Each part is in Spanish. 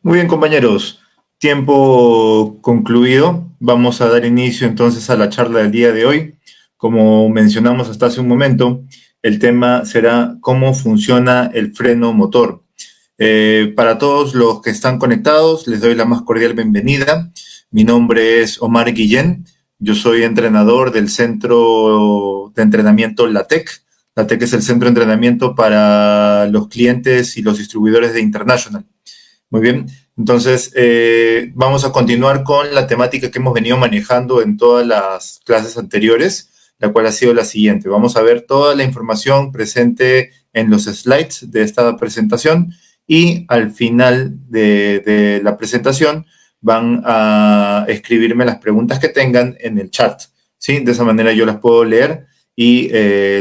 Muy bien, compañeros. Tiempo concluido. Vamos a dar inicio entonces a la charla del día de hoy. Como mencionamos hasta hace un momento, el tema será cómo funciona el freno motor. Para todos los que están conectados, les doy la más cordial bienvenida. Mi nombre es Omar Guillén. Yo soy entrenador del Centro de Entrenamiento LATEC. LATEC es el centro de entrenamiento para los clientes y los distribuidores de International. Muy bien, entonces vamos a continuar con la temática que hemos venido manejando en todas las clases anteriores, la cual ha sido la siguiente. Vamos a ver toda la información presente en los slides de esta presentación y al final de la presentación van a escribirme las preguntas que tengan en el chat, ¿sí? De esa manera yo las puedo leer y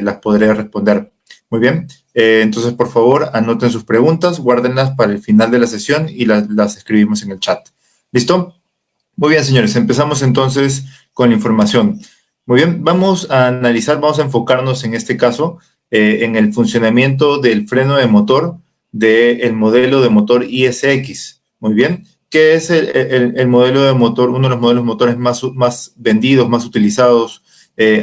las podré responder. Muy bien. Entonces, por favor, anoten sus preguntas, guárdenlas para el final de la sesión y las escribimos en el chat. ¿Listo? Muy bien, señores. Empezamos entonces con la información. Muy bien, vamos a analizar, vamos a enfocarnos en este caso en el funcionamiento del freno de motor del modelo de motor ISX. Muy bien, ¿qué es el modelo de motor, uno de los modelos motores más vendidos, más utilizados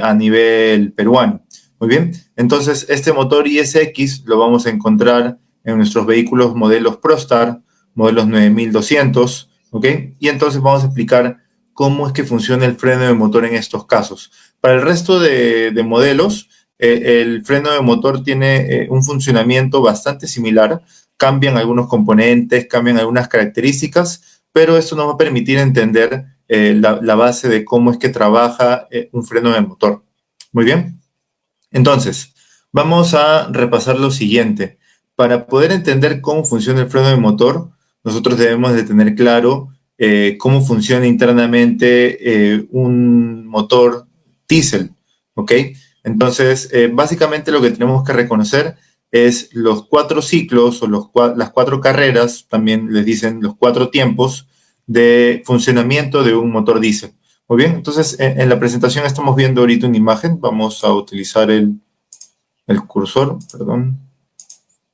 a nivel peruano? Muy bien, entonces este motor ISX lo vamos a encontrar en nuestros vehículos modelos ProStar, modelos 9200, ¿ok? Y entonces vamos a explicar cómo es que funciona el freno de motor en estos casos. Para el resto de modelos, el freno de motor tiene un funcionamiento bastante similar, cambian algunos componentes, cambian algunas características, pero esto nos va a permitir entender la base de cómo es que trabaja un freno de motor. Muy bien. Entonces, vamos a repasar lo siguiente. Para poder entender cómo funciona el freno de motor, nosotros debemos de tener claro cómo funciona internamente un motor diésel, ¿ok? Entonces, básicamente lo que tenemos que reconocer es los 4 ciclos o las 4 carreras, también les dicen los 4 tiempos de funcionamiento de un motor diésel. Muy bien, entonces en la presentación estamos viendo ahorita una imagen. Vamos a utilizar el cursor, perdón.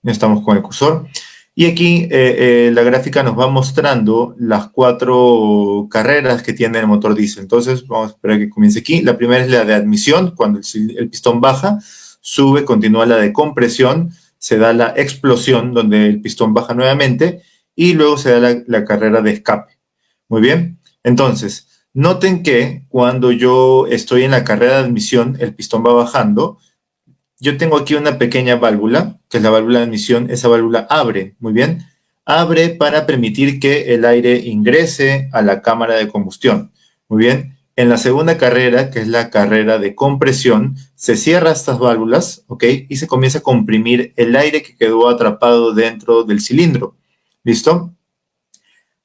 Ya estamos con el cursor. Y aquí la gráfica nos va mostrando las 4 carreras que tiene el motor diésel. Entonces vamos a esperar que comience aquí. La primera es la de admisión, cuando el pistón baja, sube, continúa la de compresión, se da la explosión, donde el pistón baja nuevamente, y luego se da la carrera de escape. Muy bien, entonces, noten que cuando yo estoy en la carrera de admisión, el pistón va bajando. Yo tengo aquí una pequeña válvula, que es la válvula de admisión. Esa válvula abre, muy bien, abre para permitir que el aire ingrese a la cámara de combustión. Muy bien, en la segunda carrera, que es la carrera de compresión, se cierran estas válvulas, ¿ok? Y se comienza a comprimir el aire que quedó atrapado dentro del cilindro. ¿Listo?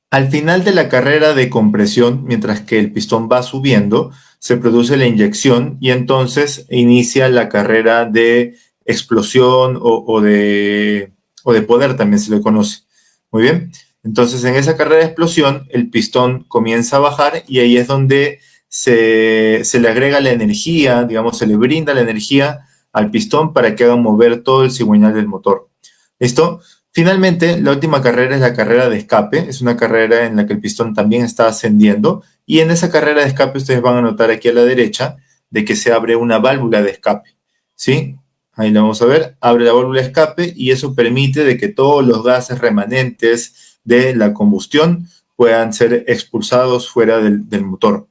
Al final de la carrera de compresión, mientras que el pistón va subiendo, se produce la inyección y entonces inicia la carrera de explosión o de poder, también se le conoce. Muy bien. Entonces, en esa carrera de explosión, el pistón comienza a bajar y ahí es donde se le agrega la energía, digamos, se le brinda la energía al pistón para que haga mover todo el cigüeñal del motor. ¿Listo? Finalmente, la última carrera es la carrera de escape. Es una carrera en la que el pistón también está ascendiendo. Y en esa carrera de escape ustedes van a notar aquí a la derecha de que se abre una válvula de escape. ¿Sí? Ahí la vamos a ver. Abre la válvula de escape y eso permite de que todos los gases remanentes de la combustión puedan ser expulsados fuera del motor.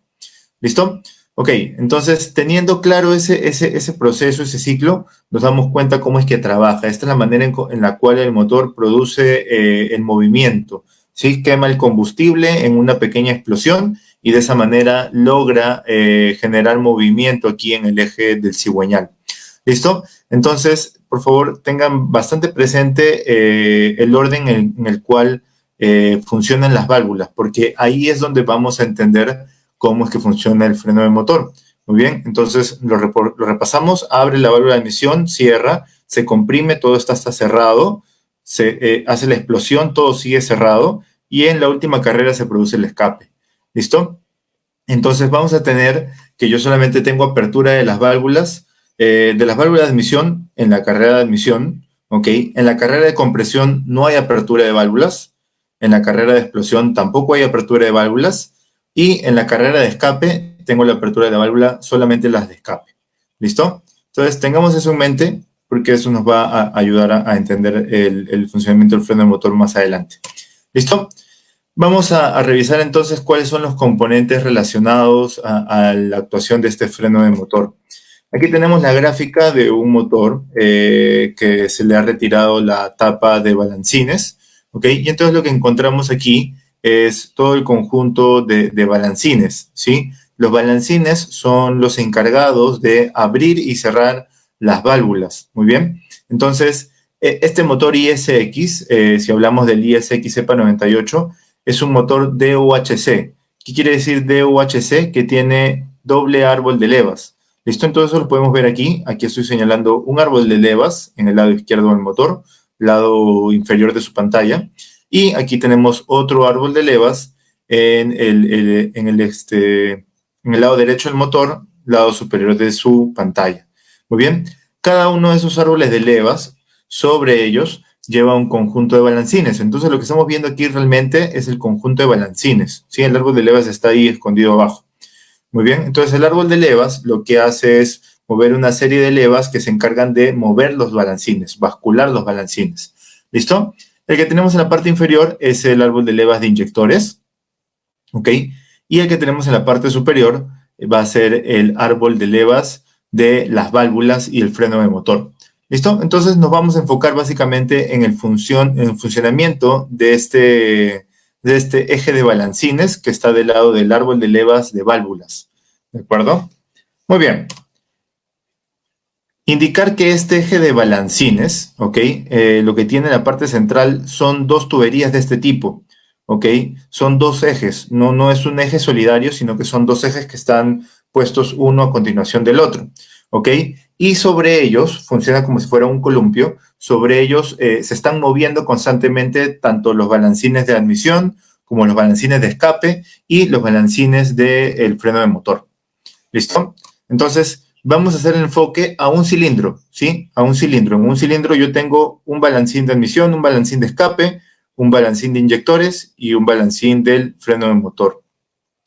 ¿Listo? Ok, entonces teniendo claro ese proceso, ese ciclo, nos damos cuenta cómo es que trabaja. Esta es la manera en la cual el motor produce el movimiento. ¿Sí? Quema el combustible en una pequeña explosión y de esa manera logra generar movimiento aquí en el eje del cigüeñal. ¿Listo? Entonces, por favor, tengan bastante presente el orden en el cual funcionan las válvulas, porque ahí es donde vamos a entender cómo es que funciona el freno de motor. Muy bien, entonces lo repasamos. Abre la válvula de admisión, cierra, se comprime, todo está cerrado, se hace la explosión, todo sigue cerrado y en la última carrera se produce el escape. ¿Listo? Entonces vamos a tener que yo solamente tengo apertura de las válvulas de admisión en la carrera de admisión, ¿ok? En la carrera de compresión no hay apertura de válvulas. En la carrera de explosión tampoco hay apertura de válvulas. Y en la carrera de escape tengo la apertura de la válvula, solamente las de escape. ¿Listo? Entonces tengamos eso en mente porque eso nos va a ayudar a entender el funcionamiento del freno de motor más adelante. ¿Listo? Vamos a revisar entonces cuáles son los componentes relacionados a la actuación de este freno de motor. Aquí tenemos la gráfica de un motor que se le ha retirado la tapa de balancines, ¿ok? Y entonces lo que encontramos aquí es todo el conjunto de balancines, ¿sí? Los balancines son los encargados de abrir y cerrar las válvulas, ¿muy bien? Entonces, este motor ISX, si hablamos del ISX EPA 98, es un motor DOHC. ¿Qué quiere decir DOHC? Que tiene doble árbol de levas. ¿Listo? Entonces eso lo podemos ver aquí. Aquí estoy señalando un árbol de levas en el lado izquierdo del motor, lado inferior de su pantalla. Y aquí tenemos otro árbol de levas en el lado derecho del motor, lado superior de su pantalla. Muy bien. Cada uno de esos árboles de levas, sobre ellos, lleva un conjunto de balancines. Entonces lo que estamos viendo aquí realmente es el conjunto de balancines. ¿Sí? El árbol de levas está ahí escondido abajo. Muy bien, entonces el árbol de levas lo que hace es mover una serie de levas que se encargan de mover los balancines, bascular los balancines. ¿Listo? El que tenemos en la parte inferior es el árbol de levas de inyectores. ¿Ok? Y el que tenemos en la parte superior va a ser el árbol de levas de las válvulas y el freno de motor. ¿Listo? Entonces nos vamos a enfocar básicamente en el funcionamiento de este eje de balancines que está del lado del árbol de levas de válvulas. ¿De acuerdo? Muy bien. Indicar que este eje de balancines, ¿ok? Lo que tiene en la parte central son dos tuberías de este tipo, ¿ok? Son dos ejes, no es un eje solidario, sino que son dos ejes que están puestos uno a continuación del otro, ¿ok? Y sobre ellos, funciona como si fuera un columpio, sobre ellos se están moviendo constantemente tanto los balancines de admisión como los balancines de escape y los balancines del freno de motor. ¿Listo? Entonces, vamos a hacer el enfoque a un cilindro, ¿sí? A un cilindro. En un cilindro yo tengo un balancín de admisión, un balancín de escape, un balancín de inyectores y un balancín del freno de motor.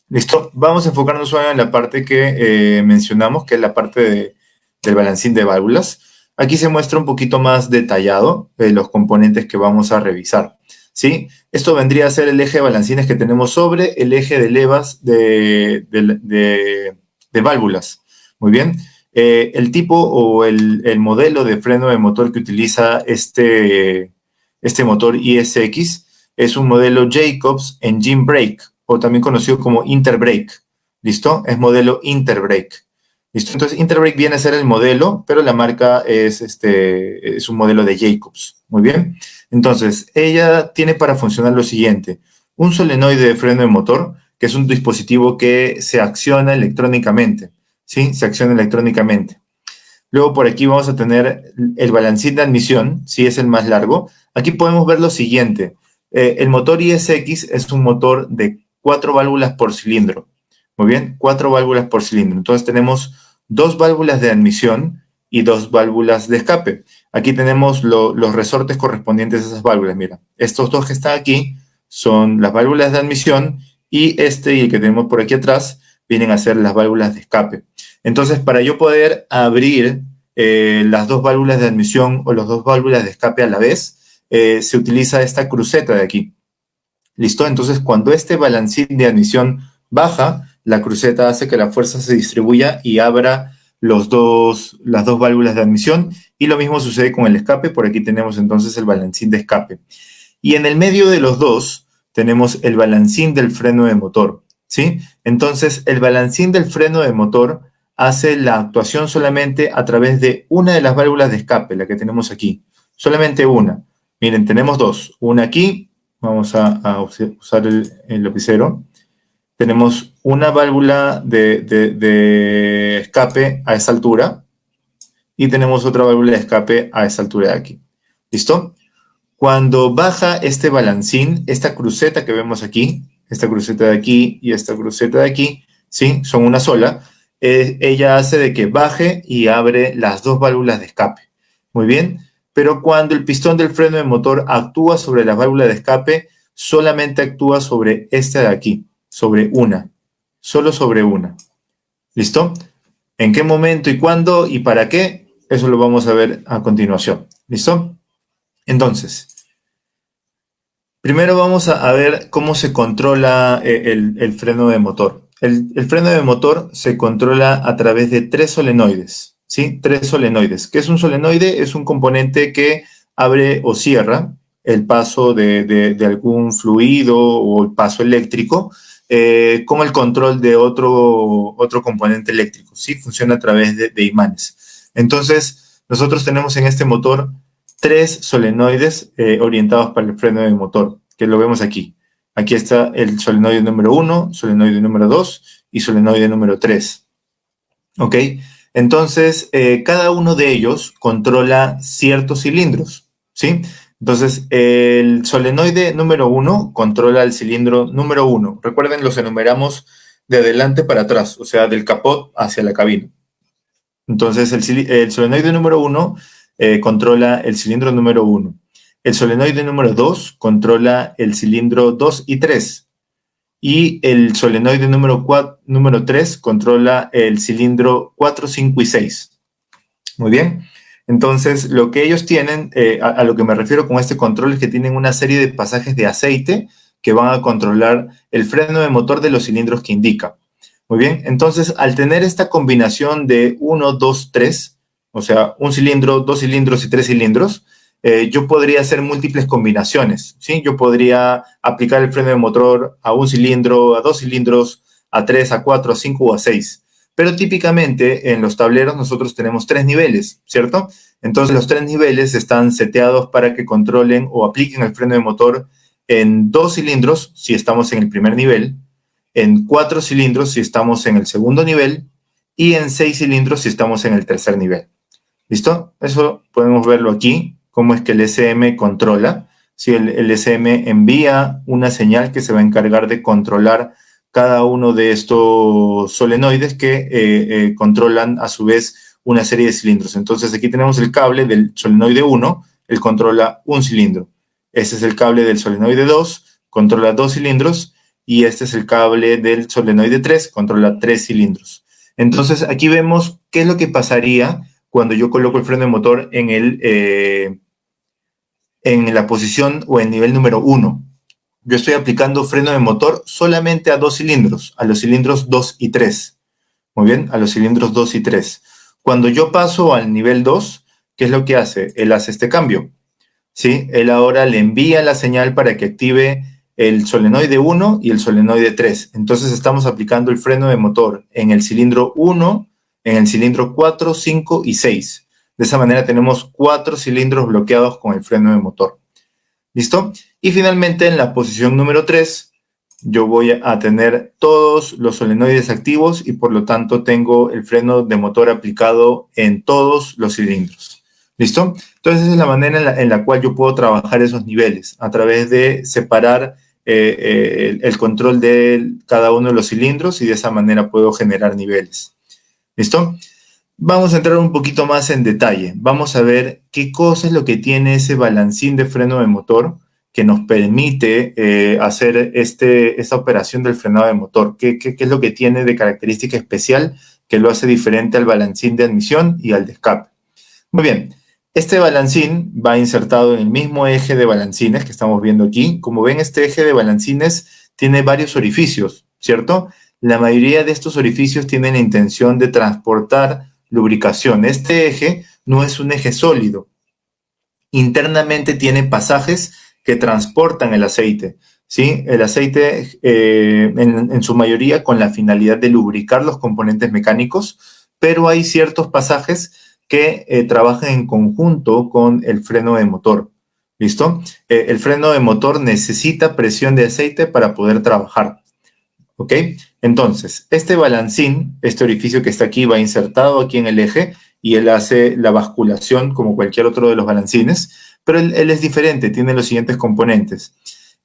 ¿Listo? Vamos a enfocarnos ahora en la parte que mencionamos, que es la parte del balancín de válvulas. Aquí se muestra un poquito más detallado los componentes que vamos a revisar, ¿sí? Esto vendría a ser el eje de balancines que tenemos sobre el eje de levas de válvulas. Muy bien. El tipo o el modelo de freno de motor que utiliza este motor ISX es un modelo Jacobs Engine Brake, o también conocido como Interbrake. ¿Listo? Es modelo Interbrake. ¿Listo? Entonces, Interbrake viene a ser el modelo, pero la marca es un modelo de Jacobs. Muy bien. Entonces, ella tiene para funcionar lo siguiente: un solenoide de freno de motor, que es un dispositivo que se acciona electrónicamente. ¿Sí? Se acciona electrónicamente. Luego por aquí vamos a tener el balancín de admisión, si es el más largo. Aquí podemos ver lo siguiente. El motor ISX es un motor de 4 válvulas por cilindro. Muy bien, 4 válvulas por cilindro. Entonces tenemos 2 válvulas de admisión y 2 válvulas de escape. Aquí tenemos los resortes correspondientes a esas válvulas. Mira, estos dos que están aquí son las válvulas de admisión y y el que tenemos por aquí atrás vienen a ser las válvulas de escape. Entonces, para yo poder abrir las dos válvulas de admisión o las dos válvulas de escape a la vez, se utiliza esta cruceta de aquí. ¿Listo? Entonces, cuando este balancín de admisión baja, la cruceta hace que la fuerza se distribuya y abra las dos válvulas de admisión. Y lo mismo sucede con el escape. Por aquí tenemos entonces el balancín de escape. Y en el medio de los dos tenemos el balancín del freno de motor. ¿Sí? Entonces, el balancín del freno de motor hace la actuación solamente a través de una de las válvulas de escape, la que tenemos aquí. Solamente una. Miren, tenemos dos. Una aquí, vamos a usar el lapicero. Tenemos una válvula de escape a esa altura y tenemos otra válvula de escape a esa altura de aquí. ¿Listo? Cuando baja este balancín, esta cruceta que vemos aquí, esta cruceta de aquí y esta cruceta de aquí, ¿sí? Son una sola. Ella hace de que baje y abre las dos válvulas de escape. Muy bien. Pero cuando el pistón del freno de motor actúa sobre la válvula de escape, solamente actúa sobre esta de aquí, sobre una, solo sobre una. ¿Listo? ¿En qué momento y cuándo y para qué? Eso lo vamos a ver a continuación. ¿Listo? Entonces, primero vamos a ver cómo se controla el freno de motor. El freno de motor se controla a través de tres solenoides, ¿sí? Tres solenoides. ¿Qué es un solenoide? Es un componente que abre o cierra el paso de algún fluido o el paso eléctrico con el control de otro componente eléctrico, ¿sí? Funciona a través de imanes. Entonces, nosotros tenemos en este motor tres solenoides orientados para el freno de motor, que lo vemos aquí. Aquí está el solenoide número 1, solenoide número 2 y solenoide número 3. ¿Ok? Entonces, cada uno de ellos controla ciertos cilindros, ¿sí? Entonces, el solenoide número 1 controla el cilindro número 1. Recuerden, los enumeramos de adelante para atrás, o sea, del capot hacia la cabina. Entonces, el solenoide número 1 controla el cilindro número 1. El solenoide número 2 controla el cilindro 2 y 3. Y el solenoide número 3 controla el cilindro 4, 5 y 6. Muy bien. Entonces, lo que ellos tienen, a lo que me refiero con este control, es que tienen una serie de pasajes de aceite que van a controlar el freno de motor de los cilindros que indica. Muy bien, entonces al tener esta combinación de 1, 2, 3, o sea, un cilindro, dos cilindros y tres cilindros, yo podría hacer múltiples combinaciones, ¿sí? Yo podría aplicar el freno de motor a un cilindro, a dos cilindros, a tres, a cuatro, a cinco o a seis. Pero típicamente en los tableros nosotros tenemos tres niveles, ¿cierto? Entonces los tres niveles están seteados para que controlen o apliquen el freno de motor en dos cilindros si estamos en el primer nivel, en 4 cilindros si estamos en el segundo nivel y en 6 cilindros si estamos en el tercer nivel. ¿Listo? Eso podemos verlo aquí, cómo es que el SM controla. Si el SM envía una señal que se va a encargar de controlar cada uno de estos solenoides que controlan a su vez una serie de cilindros. Entonces aquí tenemos el cable del solenoide 1, él controla un cilindro. Este es el cable del solenoide 2, controla dos cilindros, y este es el cable del solenoide 3, controla tres cilindros. Entonces aquí vemos qué es lo que pasaría cuando yo coloco el freno de motor en la posición o en nivel número 1. Yo estoy aplicando freno de motor solamente a dos cilindros, a los cilindros 2 y 3. Muy bien, a los cilindros 2 y 3. Cuando yo paso al nivel 2, ¿qué es lo que hace? Él hace este cambio, ¿sí? Él ahora le envía la señal para que active el solenoide 1 y el solenoide 3. Entonces estamos aplicando el freno de motor en el cilindro 1, en el cilindro 4, 5 y 6. De esa manera tenemos 4 cilindros bloqueados con el freno de motor. ¿Listo? Y finalmente en la posición número 3, yo voy a tener todos los solenoides activos y por lo tanto tengo el freno de motor aplicado en todos los cilindros. ¿Listo? Entonces esa es la manera en la cual yo puedo trabajar esos niveles, a través de separar el control de cada uno de los cilindros y de esa manera puedo generar niveles. ¿Listo? Vamos a entrar un poquito más en detalle. Vamos a ver qué cosa es lo que tiene ese balancín de freno de motor que nos permite hacer esta operación del frenado de motor. ¿Qué es lo que tiene de característica especial que lo hace diferente al balancín de admisión y al de escape? Muy bien, este balancín va insertado en el mismo eje de balancines que estamos viendo aquí. Como ven, este eje de balancines tiene varios orificios, ¿cierto? La mayoría de estos orificios tienen la intención de transportar lubricación. Este eje no es un eje sólido. Internamente tiene pasajes que transportan el aceite, ¿sí? El aceite en su mayoría con la finalidad de lubricar los componentes mecánicos, pero hay ciertos pasajes que trabajan en conjunto con el freno de motor. ¿Listo? El freno de motor necesita presión de aceite para poder trabajar. ¿Ok? Entonces, este balancín, este orificio que está aquí, va insertado aquí en el eje y él hace la basculación como cualquier otro de los balancines, pero él es diferente, tiene los siguientes componentes.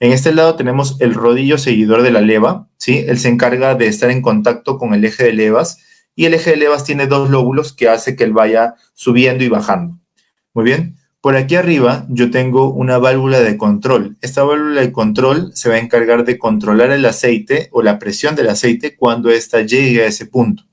En este lado tenemos el rodillo seguidor de la leva, ¿sí? Él se encarga de estar en contacto con el eje de levas y el eje de levas tiene dos lóbulos que hace que él vaya subiendo y bajando. Muy bien. Por aquí arriba yo tengo una válvula de control. Esta válvula de control se va a encargar de controlar el aceite o la presión del aceite cuando ésta llegue a ese punto.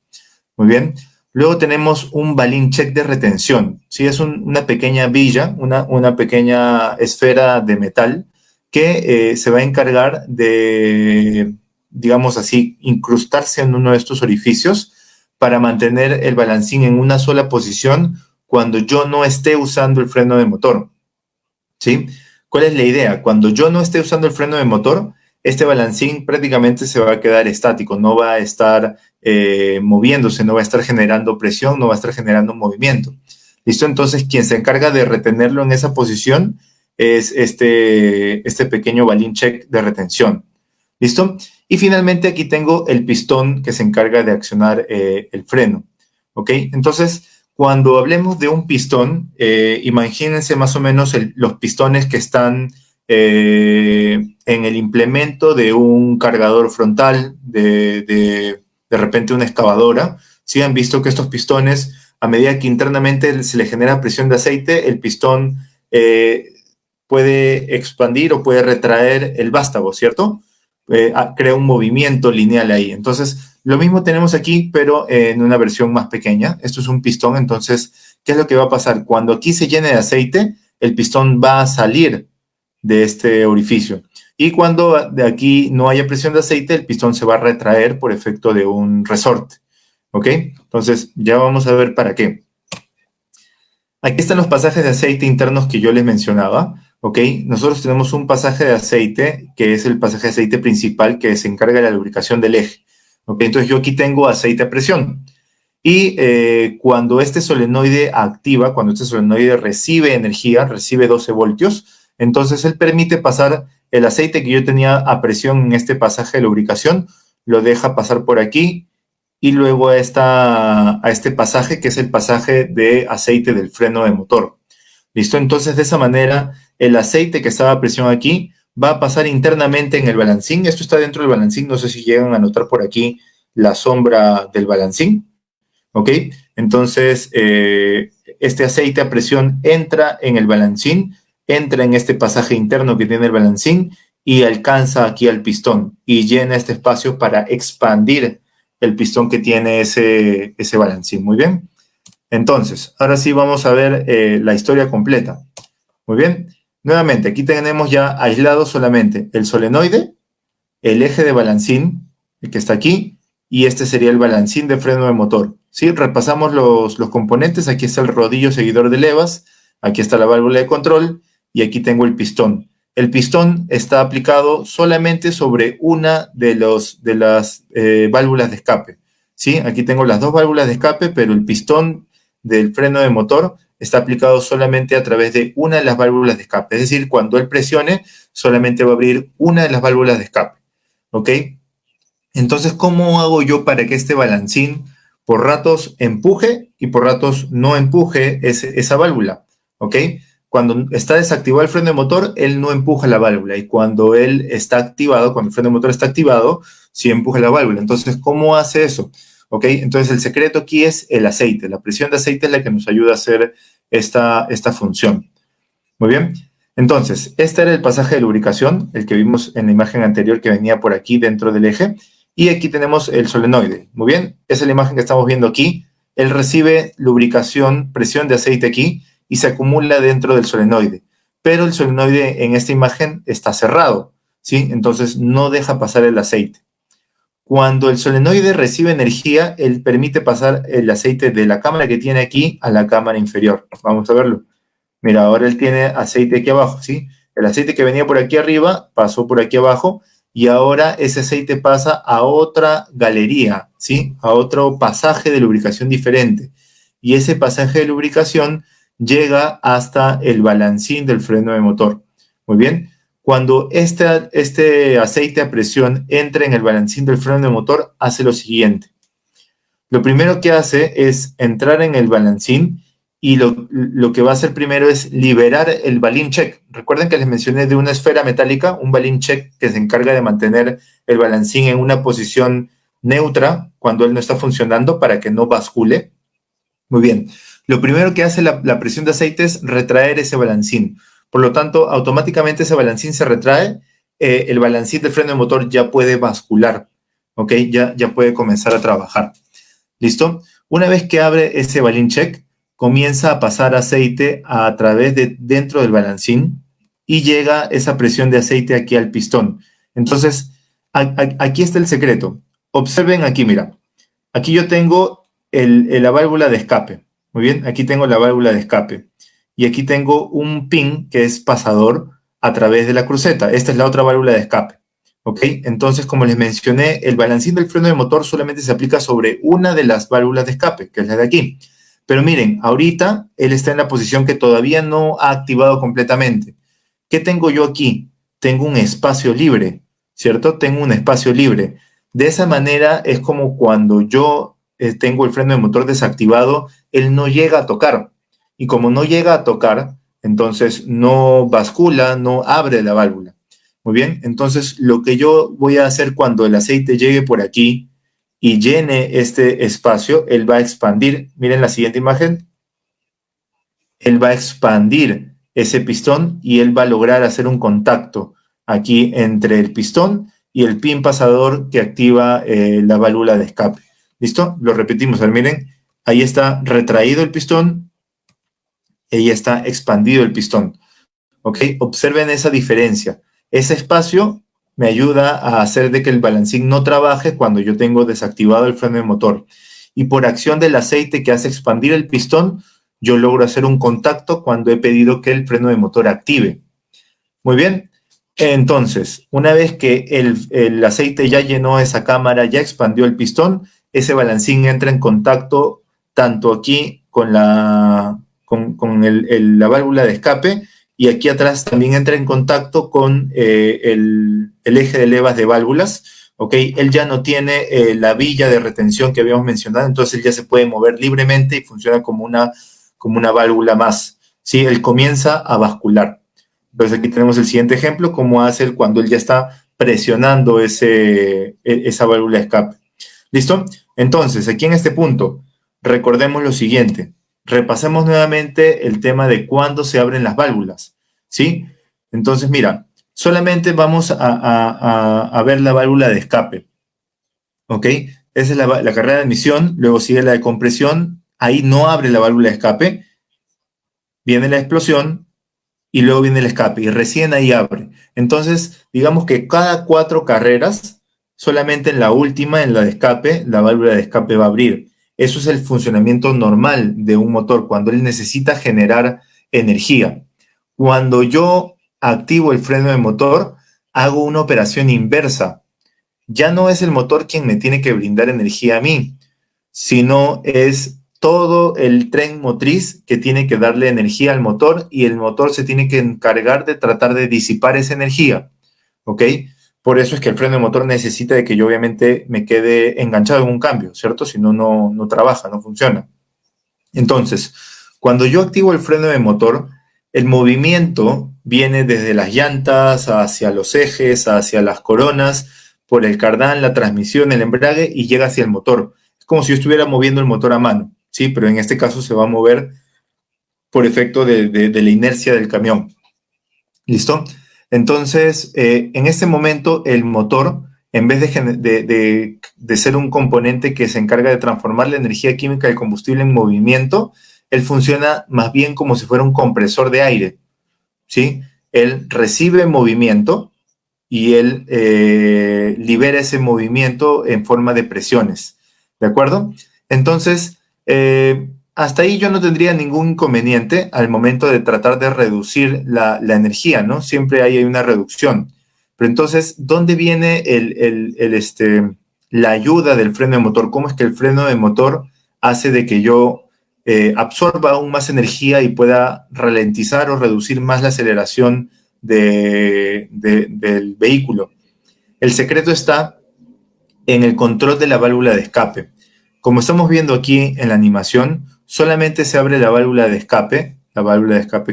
Muy bien. Luego tenemos un balín check de retención. ¿Sí? Es una pequeña villa, una pequeña esfera de metal que se va a encargar de, digamos así, incrustarse en uno de estos orificios para mantener el balancín en una sola posición cuando yo no esté usando el freno de motor. ¿Sí? ¿Cuál es la idea? Cuando yo no esté usando el freno de motor, este balancín prácticamente se va a quedar estático, no va a estar moviéndose, no va a estar generando presión, no va a estar generando movimiento. ¿Listo? Entonces, quien se encarga de retenerlo en esa posición es este pequeño balín check de retención. ¿Listo? Y finalmente aquí tengo el pistón que se encarga de accionar el freno. ¿Ok? Entonces, cuando hablemos de un pistón, imagínense más o menos los pistones que están en el implemento de un cargador frontal, de repente una excavadora. Si han visto que estos pistones, a medida que internamente se le genera presión de aceite, el pistón puede expandir o puede retraer el vástago, ¿cierto? Crea un movimiento lineal ahí. Entonces, lo mismo tenemos aquí, pero en una versión más pequeña. Esto es un pistón, entonces, ¿qué es lo que va a pasar? Cuando aquí se llene de aceite, el pistón va a salir de este orificio. Y cuando de aquí no haya presión de aceite, el pistón se va a retraer por efecto de un resorte. ¿Ok? Entonces, ya vamos a ver para qué. Aquí están los pasajes de aceite internos que yo les mencionaba. ¿Ok? Nosotros tenemos un pasaje de aceite que es el pasaje de aceite principal que se encarga de la lubricación del eje. ¿Ok? Entonces yo aquí tengo aceite a presión. Y cuando este solenoide activa, cuando este solenoide recibe energía, recibe 12 voltios, entonces él permite pasar el aceite que yo tenía a presión en este pasaje de lubricación, lo deja pasar por aquí y luego a este pasaje que es el pasaje de aceite del freno de motor. ¿Listo? Entonces, de esa manera, el aceite que estaba a presión aquí va a pasar internamente en el balancín. Esto está dentro del balancín. No sé si llegan a notar por aquí la sombra del balancín. ¿Ok? Entonces, este aceite a presión entra en el balancín, entra en este pasaje interno que tiene el balancín y alcanza aquí al pistón y llena este espacio para expandir el pistón que tiene ese balancín. Muy bien. Entonces, ahora sí vamos a ver la historia completa. Muy bien. Nuevamente, aquí tenemos ya aislado solamente el solenoide, el eje de balancín, el que está aquí, y este sería el balancín de freno de motor. ¿Sí? Repasamos los componentes. Aquí está el rodillo seguidor de levas, aquí está la válvula de control y aquí tengo el pistón. El pistón está aplicado solamente sobre una de las válvulas de escape. ¿Sí? Aquí tengo las dos válvulas de escape, pero el pistón del freno de motor está aplicado solamente a través de una de las válvulas de escape. Es decir, cuando él presione, solamente va a abrir una de las válvulas de escape. ¿Ok? Entonces, ¿cómo hago yo para que este balancín por ratos empuje y por ratos no empuje esa válvula? ¿Ok? Cuando está desactivado el freno de motor, él no empuja la válvula. Y cuando él está activado, cuando el freno de motor está activado, sí empuja la válvula. Entonces, ¿cómo hace eso? ¿Ok? Entonces, el secreto aquí es el aceite. La presión de aceite es la que nos ayuda a hacer esta función. Muy bien. Entonces, este era el pasaje de lubricación, el que vimos en la imagen anterior que venía por aquí dentro del eje. Y aquí tenemos el solenoide. Muy bien, esa es la imagen que estamos viendo aquí. Él recibe lubricación, presión de aceite aquí y se acumula dentro del solenoide. Pero el solenoide en esta imagen está cerrado, ¿sí? Entonces no deja pasar el aceite. Cuando el solenoide recibe energía, él permite pasar el aceite de la cámara que tiene aquí a la cámara inferior. Vamos a verlo. Mira, ahora él tiene aceite aquí abajo, ¿sí? El aceite que venía por aquí arriba pasó por aquí abajo y ahora ese aceite pasa a otra galería, ¿sí? A otro pasaje de lubricación diferente. Y ese pasaje de lubricación llega hasta el balancín del freno de motor. Muy bien. Cuando este aceite a presión entra en el balancín del freno de motor, hace lo siguiente. Lo primero que hace es entrar en el balancín y lo que va a hacer primero es liberar el balín check. Recuerden que les mencioné de una esfera metálica, un balín check que se encarga de mantener el balancín en una posición neutra cuando él no está funcionando para que no bascule. Muy bien. lo primero que hace la presión de aceite es retraer ese balancín. Por lo tanto, automáticamente ese balancín se retrae, el balancín del freno de motor ya puede bascular, ¿ok? Ya puede comenzar a trabajar. ¿Listo? Una vez que abre ese balín check, comienza a pasar aceite a través de dentro del balancín y llega esa presión de aceite aquí al pistón. Entonces, aquí está el secreto. Observen aquí, mira. Aquí yo tengo la válvula de escape. Muy bien, aquí tengo la válvula de escape. Y aquí tengo un pin que es pasador a través de la cruceta. Esta es la otra válvula de escape. ¿Ok? Entonces, como les mencioné, el balancín del freno de motor solamente se aplica sobre una de las válvulas de escape, que es la de aquí. Pero miren, ahorita él está en la posición que todavía no ha activado completamente. ¿Qué tengo yo aquí? Tengo un espacio libre, ¿cierto? Tengo un espacio libre. De esa manera es como cuando yo tengo el freno de motor desactivado, él no llega a tocar. Y como no llega a tocar, entonces no bascula, no abre la válvula. Muy bien, entonces lo que yo voy a hacer cuando el aceite llegue por aquí y llene este espacio, él va a expandir. Miren la siguiente imagen. Él va a expandir ese pistón y él va a lograr hacer un contacto aquí entre el pistón y el pin pasador que activa la válvula de escape. ¿Listo? Lo repetimos. A ver, miren, ahí está retraído el pistón y ahí está expandido el pistón. ¿Ok? Observen esa diferencia. Ese espacio me ayuda a hacer de que el balancín no trabaje cuando yo tengo desactivado el freno de motor. Y por acción del aceite que hace expandir el pistón, yo logro hacer un contacto cuando he pedido que el freno de motor active. Muy bien. Entonces, una vez que el aceite ya llenó esa cámara, ya expandió el pistón, ese balancín entra en contacto tanto aquí con la válvula de escape y aquí atrás también entra en contacto con el eje de levas de válvulas. ¿Ok? Él ya no tiene la villa de retención que habíamos mencionado, entonces él ya se puede mover libremente y funciona como una válvula más. ¿Sí? Él comienza a bascular. Entonces aquí tenemos el siguiente ejemplo, cómo hace cuando él ya está presionando esa válvula de escape. ¿Listo? Entonces, aquí en este punto, recordemos lo siguiente. Repasemos nuevamente el tema de cuándo se abren las válvulas. ¿Sí? Entonces, mira, solamente vamos a ver la válvula de escape. ¿Ok? Esa es la carrera de admisión, luego sigue la de compresión, ahí no abre la válvula de escape, viene la explosión, y luego viene el escape y recién ahí abre. Entonces, digamos que cada 4 carreras, solamente en la última, en la de escape, la válvula de escape va a abrir. Eso es el funcionamiento normal de un motor, cuando él necesita generar energía. Cuando yo activo el freno de motor, hago una operación inversa. Ya no es el motor quien me tiene que brindar energía a mí, sino es todo el tren motriz que tiene que darle energía al motor y el motor se tiene que encargar de tratar de disipar esa energía, ¿ok? Por eso es que el freno de motor necesita de que yo obviamente me quede enganchado en un cambio, ¿cierto? Si no, no trabaja, no funciona. Entonces, cuando yo activo el freno de motor, el movimiento viene desde las llantas hacia los ejes, hacia las coronas, por el cardán, la transmisión, el embrague y llega hacia el motor. Es como si yo estuviera moviendo el motor a mano, ¿sí? Pero en este caso se va a mover por efecto de la inercia del camión. ¿Listo? Entonces, en este momento, el motor, en vez de ser un componente que se encarga de transformar la energía química del combustible en movimiento, él funciona más bien como si fuera un compresor de aire, ¿sí? Él recibe movimiento y él libera ese movimiento en forma de presiones, ¿de acuerdo? Entonces, hasta ahí yo no tendría ningún inconveniente al momento de tratar de reducir la energía, ¿no? Siempre hay una reducción. Pero entonces, ¿dónde viene la ayuda del freno de motor? ¿Cómo es que el freno de motor hace de que yo absorba aún más energía y pueda ralentizar o reducir más la aceleración del vehículo? El secreto está en el control de la válvula de escape. Como estamos viendo aquí en la animación, solamente se abre la válvula de escape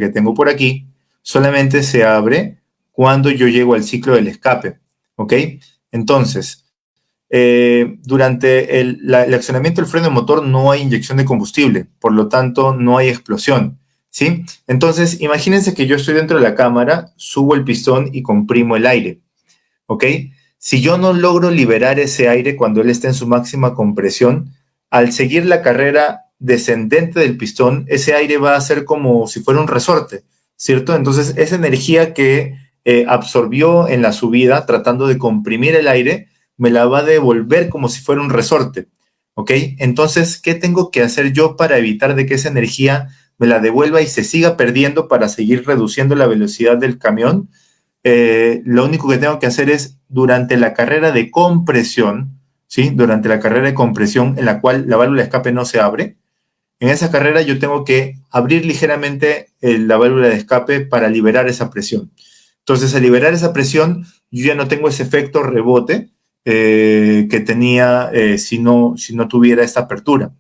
que tengo por aquí, solamente se abre cuando yo llego al ciclo del escape, ¿ok? Entonces, durante el accionamiento del freno de motor no hay inyección de combustible, por lo tanto no hay explosión, ¿sí? Entonces, imagínense que yo estoy dentro de la cámara, subo el pistón y comprimo el aire, ¿ok? Si yo no logro liberar ese aire cuando él está en su máxima compresión, al seguir la carrera descendente del pistón, ese aire va a ser como si fuera un resorte, ¿cierto? Entonces, esa energía que absorbió en la subida, tratando de comprimir el aire, me la va a devolver como si fuera un resorte, ¿ok? Entonces, ¿qué tengo que hacer yo para evitar de que esa energía me la devuelva y se siga perdiendo para seguir reduciendo la velocidad del camión? Lo único que tengo que hacer es durante la carrera de compresión, ¿sí? Durante la carrera de compresión en la cual la válvula de escape no se abre, en esa carrera yo tengo que abrir ligeramente la válvula de escape para liberar esa presión. Entonces, al liberar esa presión, yo ya no tengo ese efecto rebote que tenía si no tuviera esta apertura.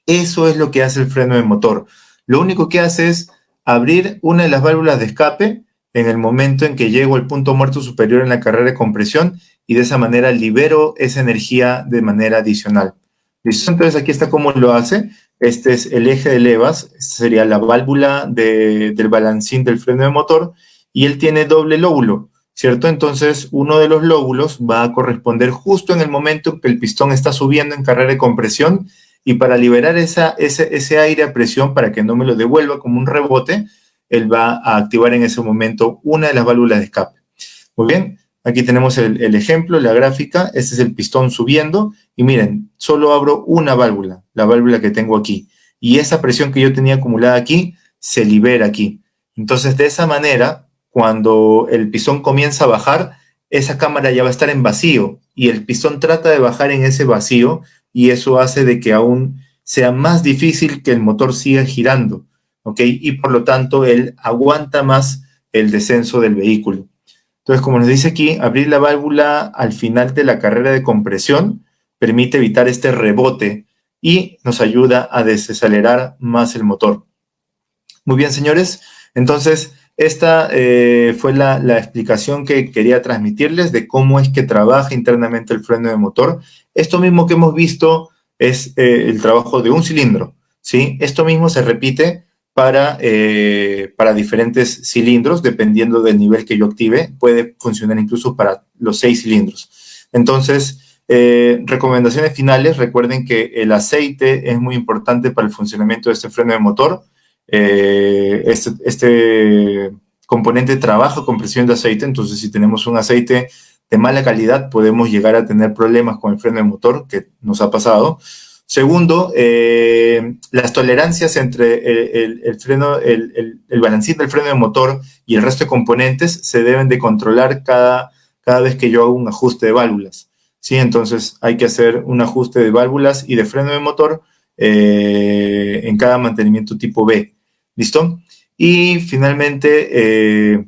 Eso es lo que hace el freno de motor. Lo único que hace es abrir una de las válvulas de escape en el momento en que llego al punto muerto superior en la carrera de compresión y de esa manera libero esa energía de manera adicional. ¿Listo? Entonces aquí está cómo lo hace. Este es el eje de levas, sería la válvula del balancín del freno de motor y él tiene doble lóbulo, ¿cierto? Entonces uno de los lóbulos va a corresponder justo en el momento en que el pistón está subiendo en carrera de compresión y para liberar ese aire a presión para que no me lo devuelva como un rebote, él va a activar en ese momento una de las válvulas de escape. Muy bien, aquí tenemos el ejemplo, la gráfica, este es el pistón subiendo y miren, solo abro una válvula, la válvula que tengo aquí, y esa presión que yo tenía acumulada aquí se libera aquí. Entonces, de esa manera, cuando el pistón comienza a bajar, esa cámara ya va a estar en vacío y el pistón trata de bajar en ese vacío y eso hace de que aún sea más difícil que el motor siga girando, ¿ok? Y por lo tanto, él aguanta más el descenso del vehículo. Entonces, como nos dice aquí, abrir la válvula al final de la carrera de compresión permite evitar este rebote y nos ayuda a desacelerar más el motor. Muy bien, señores. Entonces, esta fue la explicación que quería transmitirles de cómo es que trabaja internamente el freno de motor. Esto mismo que hemos visto es el trabajo de un cilindro, ¿sí? Esto mismo se repite para diferentes cilindros, dependiendo del nivel que yo active. Puede funcionar incluso para los 6 cilindros. Entonces, recomendaciones finales. Recuerden que el aceite es muy importante para el funcionamiento de este freno de motor. Este componente trabaja con presión de aceite, entonces si tenemos un aceite de mala calidad podemos llegar a tener problemas con el freno de motor, que nos ha pasado. Segundo, las tolerancias entre el balancín del freno de motor y el resto de componentes se deben de controlar cada vez que yo hago un ajuste de válvulas, ¿sí? Entonces hay que hacer un ajuste de válvulas y de freno de motor en cada mantenimiento tipo B. ¿Listo? Y finalmente,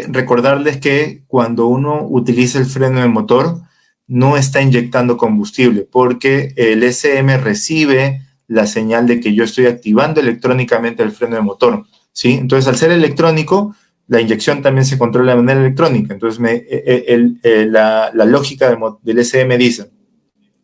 recordarles que cuando uno utiliza el freno de motor, no está inyectando combustible, porque el SM recibe la señal de que yo estoy activando electrónicamente el freno de motor, ¿sí? Entonces, al ser electrónico, la inyección también se controla de manera electrónica. Entonces, la lógica del SM dice,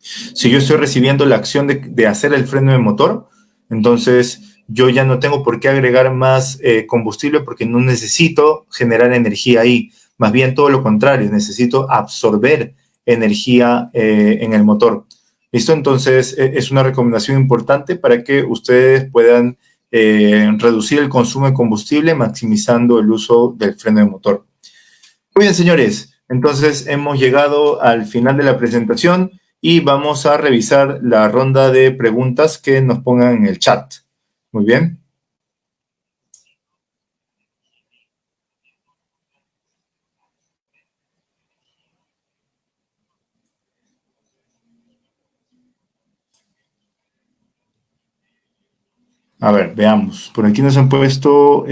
si yo estoy recibiendo la acción de hacer el freno de motor, entonces yo ya no tengo por qué agregar más combustible porque no necesito generar energía ahí. Más bien todo lo contrario, necesito absorber energía en el motor. ¿Listo? Entonces es una recomendación importante para que ustedes puedan reducir el consumo de combustible maximizando el uso del freno de motor. Muy bien, señores. Entonces hemos llegado al final de la presentación y vamos a revisar la ronda de preguntas que nos pongan en el chat. Muy bien. A ver, veamos. Por aquí nos han puesto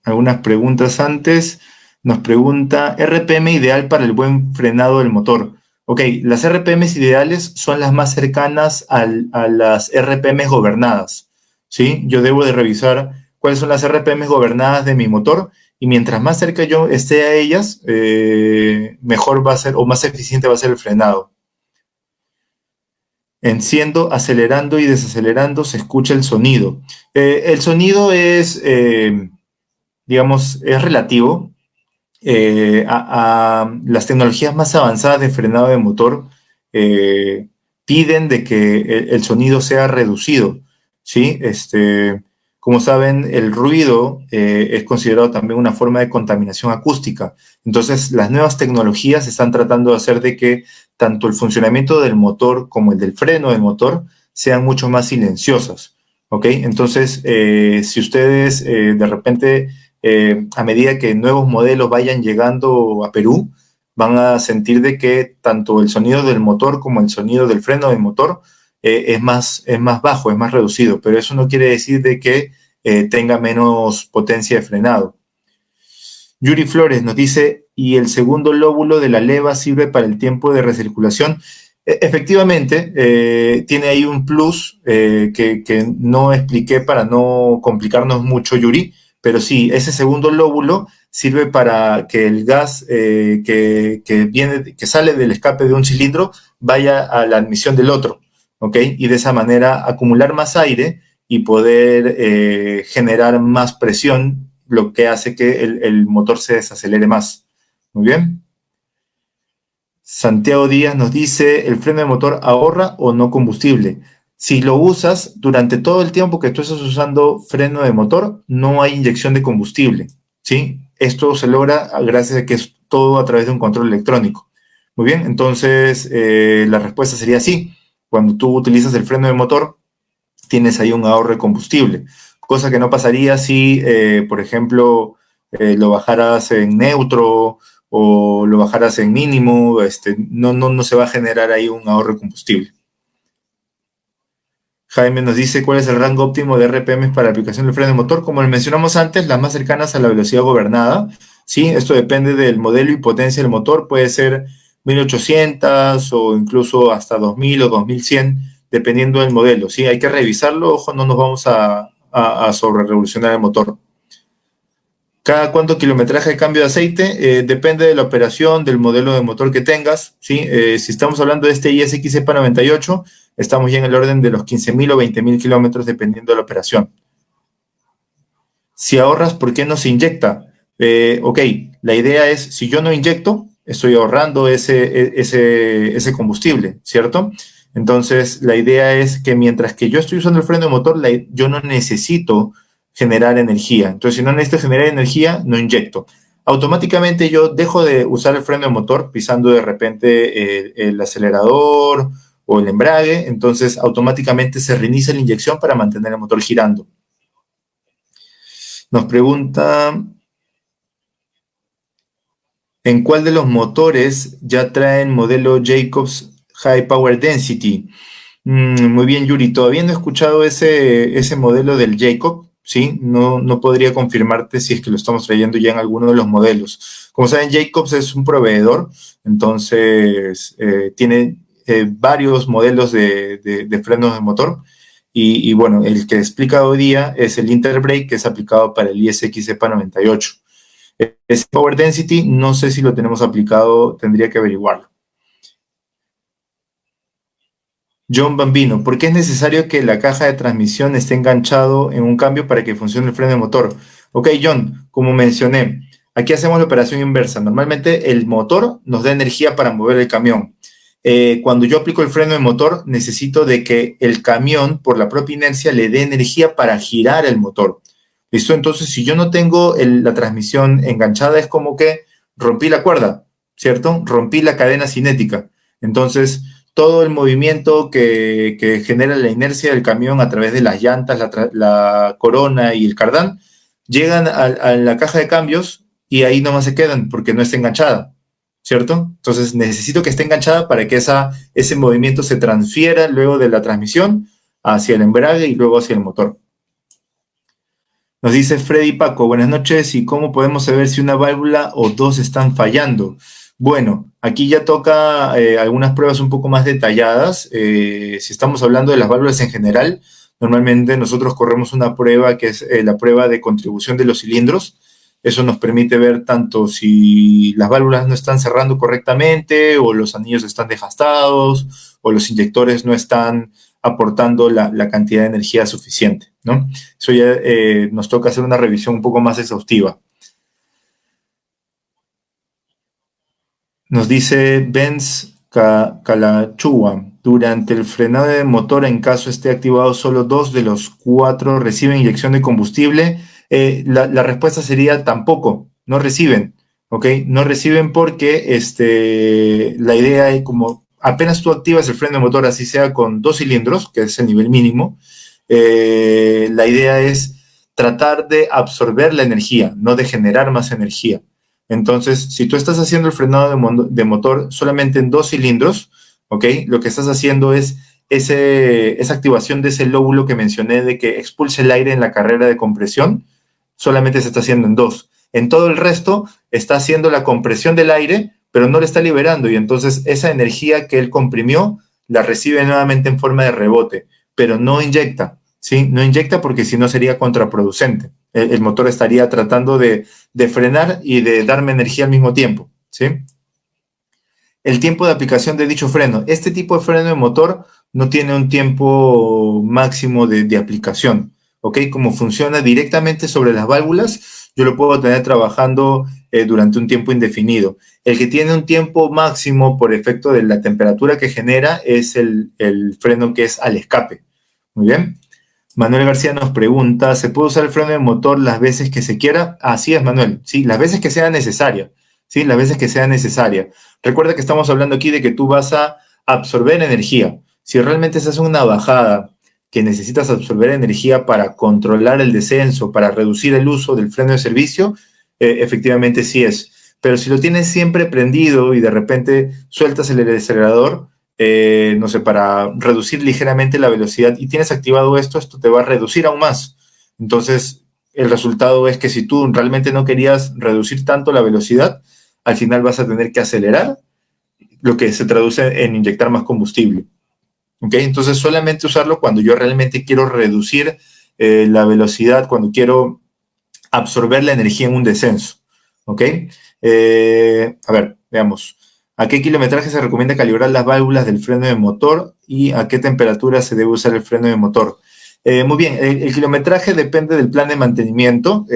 algunas preguntas antes. Nos pregunta, ¿RPM ideal para el buen frenado del motor? Ok, las RPMs ideales son las más cercanas a las RPMs gobernadas, ¿sí? Yo debo de revisar cuáles son las RPMs gobernadas de mi motor y mientras más cerca yo esté a ellas, mejor va a ser o más eficiente va a ser el frenado. Enciendo, acelerando y desacelerando, se escucha el sonido. El sonido es, digamos, es relativo. A las tecnologías más avanzadas de frenado de motor piden de que el sonido sea reducido, ¿sí? Como saben, el ruido es considerado también una forma de contaminación acústica. Entonces, las nuevas tecnologías están tratando de hacer de que tanto el funcionamiento del motor como el del freno del motor sean mucho más silenciosas, ¿ok? Entonces, si ustedes de repente a medida que nuevos modelos vayan llegando a Perú, van a sentir de que tanto el sonido del motor como el sonido del freno del motor es más bajo, es más reducido, pero eso no quiere decir de que tenga menos potencia de frenado. Yuri Flores nos dice, ¿y el segundo lóbulo de la leva sirve para el tiempo de recirculación? Efectivamente, tiene ahí un plus que no expliqué para no complicarnos mucho, Yuri, pero sí, ese segundo lóbulo sirve para que el gas que sale del escape de un cilindro vaya a la admisión del otro, ¿ok? Y de esa manera acumular más aire y poder generar más presión, lo que hace que el motor se desacelere más. Muy bien. Santiago Díaz nos dice, ¿el freno de motor ahorra o no combustible? Si lo usas durante todo el tiempo que tú estás usando freno de motor, no hay inyección de combustible, ¿sí? Esto se logra gracias a que es todo a través de un control electrónico. Muy bien, entonces la respuesta sería sí. Cuando tú utilizas el freno de motor, tienes ahí un ahorro de combustible, cosa que no pasaría si, por ejemplo, lo bajaras en neutro o lo bajaras en mínimo, no se va a generar ahí un ahorro de combustible. Jaime nos dice cuál es el rango óptimo de RPM para la aplicación del freno de motor. Como le mencionamos antes, las más cercanas a la velocidad gobernada. ¿Sí? Esto depende del modelo y potencia del motor. Puede ser 1800 o incluso hasta 2000 o 2100, dependiendo del modelo. ¿Sí? Hay que revisarlo. Ojo, no nos vamos a sobre revolucionar el motor. Cada cuánto kilometraje de cambio de aceite, depende de la operación, del modelo de motor que tengas, ¿sí? Si estamos hablando de este ISX EPA 98, estamos ya en el orden de los 15.000 o 20.000 kilómetros, dependiendo de la operación. Si ahorras, ¿por qué no se inyecta? Ok, la idea es, si yo no inyecto, estoy ahorrando ese combustible, ¿cierto? Entonces, la idea es que mientras que yo estoy usando el freno de motor, yo no necesito generar energía. Entonces, si no necesito generar energía, no inyecto. Automáticamente yo dejo de usar el freno de motor pisando de repente el acelerador o el embrague, entonces automáticamente se reinicia la inyección para mantener el motor girando. Nos pregunta, ¿en cuál de los motores ya traen modelo Jacobs High Power Density? Muy bien, Yuri, todavía no he escuchado ese modelo del Jacob, ¿sí? No podría confirmarte si es que lo estamos trayendo ya en alguno de los modelos. Como saben, Jacobs es un proveedor, entonces tiene varios modelos de frenos de motor. Y bueno, el que explica hoy día es el Interbrake, que es aplicado para el ISX EPA 98. Ese Power Density, no sé si lo tenemos aplicado, tendría que averiguarlo. John Bambino, ¿por qué es necesario que la caja de transmisión esté enganchado en un cambio para que funcione el freno de motor? Ok, John, como mencioné, aquí hacemos la operación inversa. Normalmente el motor nos da energía para mover el camión. Cuando yo aplico el freno de motor, necesito de que el camión, por la propia inercia, le dé energía para girar el motor. ¿Listo? Entonces, si yo no tengo la transmisión enganchada, es como que rompí la cuerda, ¿cierto? Rompí la cadena cinética. Entonces, todo el movimiento que genera la inercia del camión a través de las llantas, la corona y el cardán, llegan a la caja de cambios y ahí nomás se quedan porque no está enganchada, ¿cierto? Entonces necesito que esté enganchada para que ese movimiento se transfiera luego de la transmisión hacia el embrague y luego hacia el motor. Nos dice Freddy Paco, buenas noches, ¿y cómo podemos saber si una válvula o dos están fallando? Bueno, aquí ya toca algunas pruebas un poco más detalladas. Si estamos hablando de las válvulas en general, normalmente nosotros corremos una prueba que es la prueba de contribución de los cilindros. Eso nos permite ver tanto si las válvulas no están cerrando correctamente o los anillos están desgastados o los inyectores no están aportando la cantidad de energía suficiente, ¿no? Eso ya nos toca hacer una revisión un poco más exhaustiva. Nos dice Benz Calachua, durante el frenado de motor, en caso esté activado, solo 2 de los 4 reciben inyección de combustible. La respuesta sería tampoco, no reciben, ¿ok? No reciben porque la idea es como apenas tú activas el freno de motor, así sea con 2 cilindros, que es el nivel mínimo, la idea es tratar de absorber la energía, no de generar más energía. Entonces, si tú estás haciendo el frenado de motor solamente en 2 cilindros, ¿ok? Lo que estás haciendo es esa activación de ese lóbulo que mencioné de que expulse el aire en la carrera de compresión, solamente se está haciendo en 2. En todo el resto está haciendo la compresión del aire, pero no le está liberando y entonces esa energía que él comprimió la recibe nuevamente en forma de rebote, pero no inyecta, ¿sí? No inyecta porque si no sería contraproducente. El motor estaría tratando de frenar y de darme energía al mismo tiempo, ¿sí? El tiempo de aplicación de dicho freno. Este tipo de freno de motor no tiene un tiempo máximo de aplicación, ¿ok? Como funciona directamente sobre las válvulas, yo lo puedo tener trabajando durante un tiempo indefinido. El que tiene un tiempo máximo por efecto de la temperatura que genera es el freno que es al escape. Muy bien. Manuel García nos pregunta, ¿se puede usar el freno de motor las veces que se quiera? Así es, Manuel, sí, las veces que sea necesaria, sí, las veces que sea necesaria. Recuerda que estamos hablando aquí de que tú vas a absorber energía. Si realmente estás en una bajada que necesitas absorber energía para controlar el descenso, para reducir el uso del freno de servicio, efectivamente sí es. Pero si lo tienes siempre prendido y de repente sueltas el acelerador, no sé, para reducir ligeramente la velocidad y tienes activado esto te va a reducir aún más. Entonces, el resultado es que si tú realmente no querías reducir tanto la velocidad, al final vas a tener que acelerar, lo que se traduce en inyectar más combustible. ¿Ok? Entonces, solamente usarlo cuando yo realmente quiero reducir la velocidad, cuando quiero absorber la energía en un descenso. ¿Ok? A ver, veamos. ¿A qué kilometraje se recomienda calibrar las válvulas del freno de motor y a qué temperatura se debe usar el freno de motor? Muy bien, el kilometraje depende del plan de mantenimiento.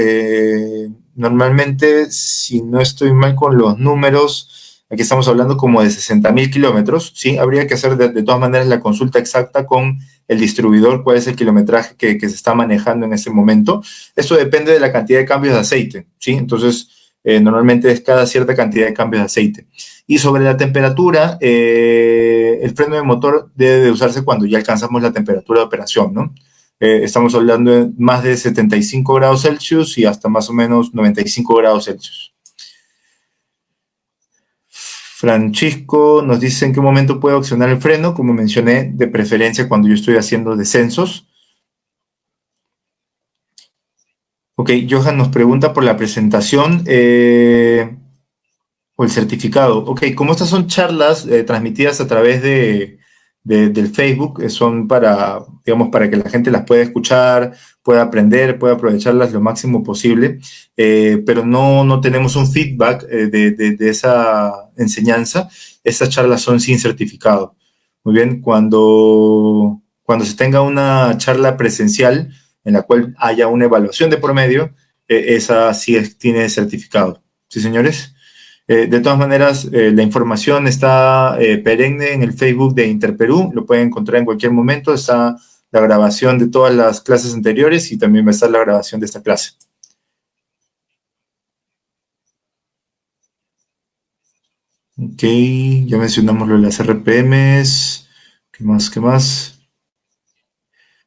Normalmente, si no estoy mal con los números, aquí estamos hablando como de 60.000 kilómetros, ¿sí? Habría que hacer de todas maneras la consulta exacta con el distribuidor, cuál es el kilometraje que se está manejando en ese momento. Esto depende de la cantidad de cambios de aceite, ¿sí? Entonces, normalmente es cada cierta cantidad de cambios de aceite. Y sobre la temperatura, el freno de motor debe de usarse cuando ya alcanzamos la temperatura de operación, ¿no? Estamos hablando de más de 75 grados Celsius y hasta más o menos 95 grados Celsius. Francisco nos dice en qué momento puedo accionar el freno, como mencioné, de preferencia cuando yo estoy haciendo descensos. Ok, Johan nos pregunta por la presentación o el certificado. Ok, como estas son charlas transmitidas a través del Facebook, son para, digamos, para que la gente las pueda escuchar, pueda aprender, pueda aprovecharlas lo máximo posible, pero no tenemos un feedback de esa enseñanza. Estas charlas son sin certificado. Muy bien, cuando se tenga una charla presencial en la cual haya una evaluación de promedio, esa sí tiene certificado. ¿Sí, señores? De todas maneras, la información está perenne en el Facebook de Interperú, lo pueden encontrar en cualquier momento, está la grabación de todas las clases anteriores y también va a estar la grabación de esta clase. Ok, ya mencionamos lo de las RPMs. ¿Qué más? ¿Qué más?